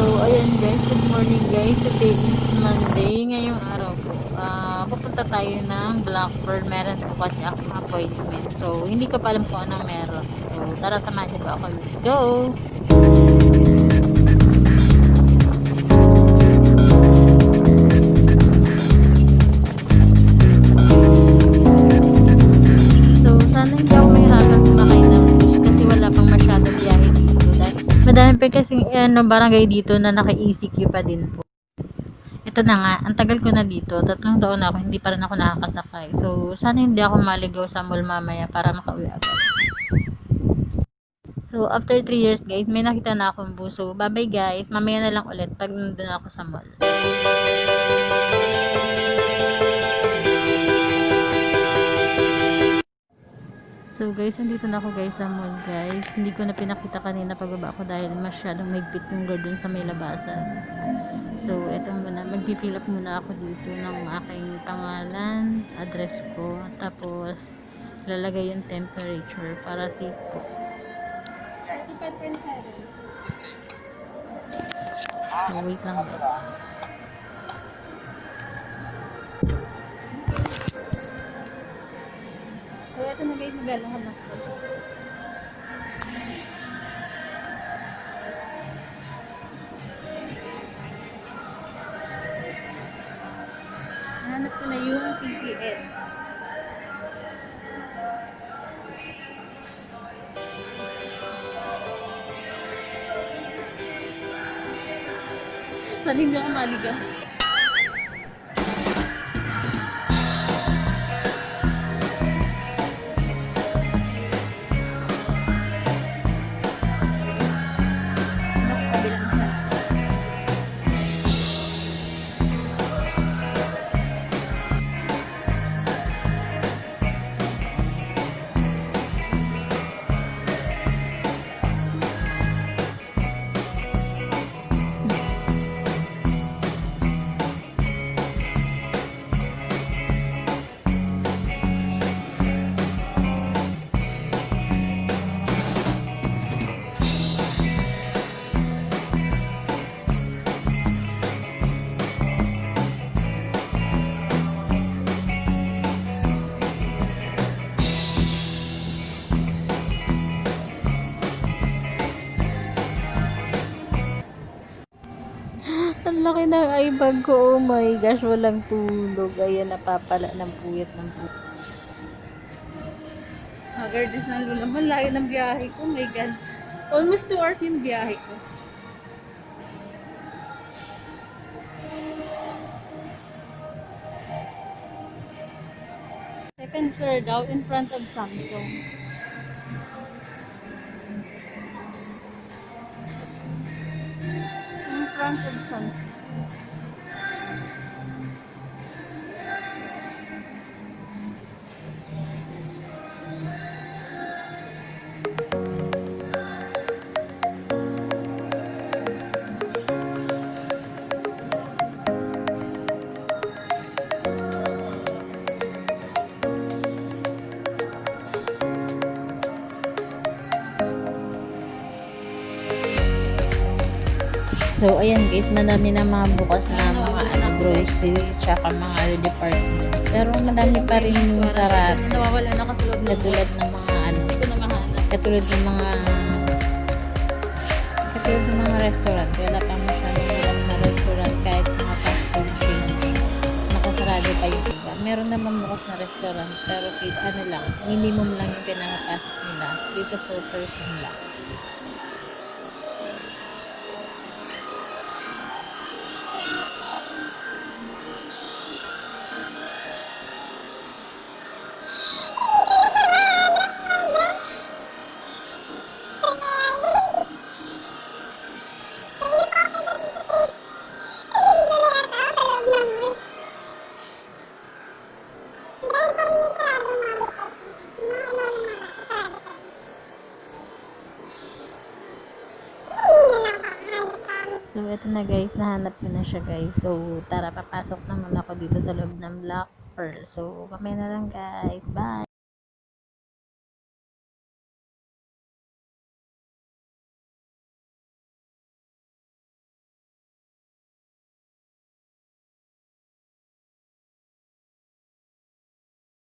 ayan guys, good morning guys. Today is Monday. Ngayong araw po, pupunta tayo ng Blackbird. Meron po kasi akong appointment. So, hindi ko pa alam kung anong meron. So, tara, samahan niyo po ako. Let's go! So, sana hindi ako mahirapan sumakay ng bus kasi wala pang masyadong biyahe dito. Dahil madami pa kasing barangay dito na naka-ECQ pa din po. Ito na nga, ang tagal ko na dito, 3 taon na ako, hindi pa rin ako nakakasakay. So, sana hindi ako maligaw sa mall mamaya para makauwi agad. So, after 3 years guys, may nakita na akong bus. So, bye bye guys, mamaya na lang ulit pag nandun ako sa mall. So guys, nandito na ako guys sa mall guys. Hindi ko na pinakita kanina pagbaba ko dahil masyadong mahigpit yung guard dun sa may labasan. So, eto muna. Magpipil up muna ako dito ng aking pangalan, address ko. Tapos, lalagay yung temperature para safe po. 35.7. So, wait lang guys. So, eto na guys. Maglalakad na ako. Nahanap ko na yung PPN. Sana hindi ako maligaw. Ang laki ng eye bag ko. Oh my gosh, walang tulog. Ayan, napapala ng puyat ng puyat. Haggardness ng lula mo. Layo ng biyahe ko. Oh my God. Almost 2 hours yung biyahe ko. Second floor daw in front of Samsung. In front of Samsung. So, ayan guys, madami na mga bukas na mga grocery, tsaka mga department. Pero madami pa rin yung sarap. Nawawala na kasi loob na tulad ng mga katulad ng mga restaurant. Wala pa masyadong bukas na restaurant kahit mga fast food chain. Nakasarado pa yung iba. Meron naman bukas na restaurant, pero lang, minimum lang yung pinakapasok nila. 3 to 4 person lang. So, eto na guys, nahanap ko na siya guys. So, tara, papasok naman ako dito sa loob ng Black Pearl. So, kami na lang guys. Bye!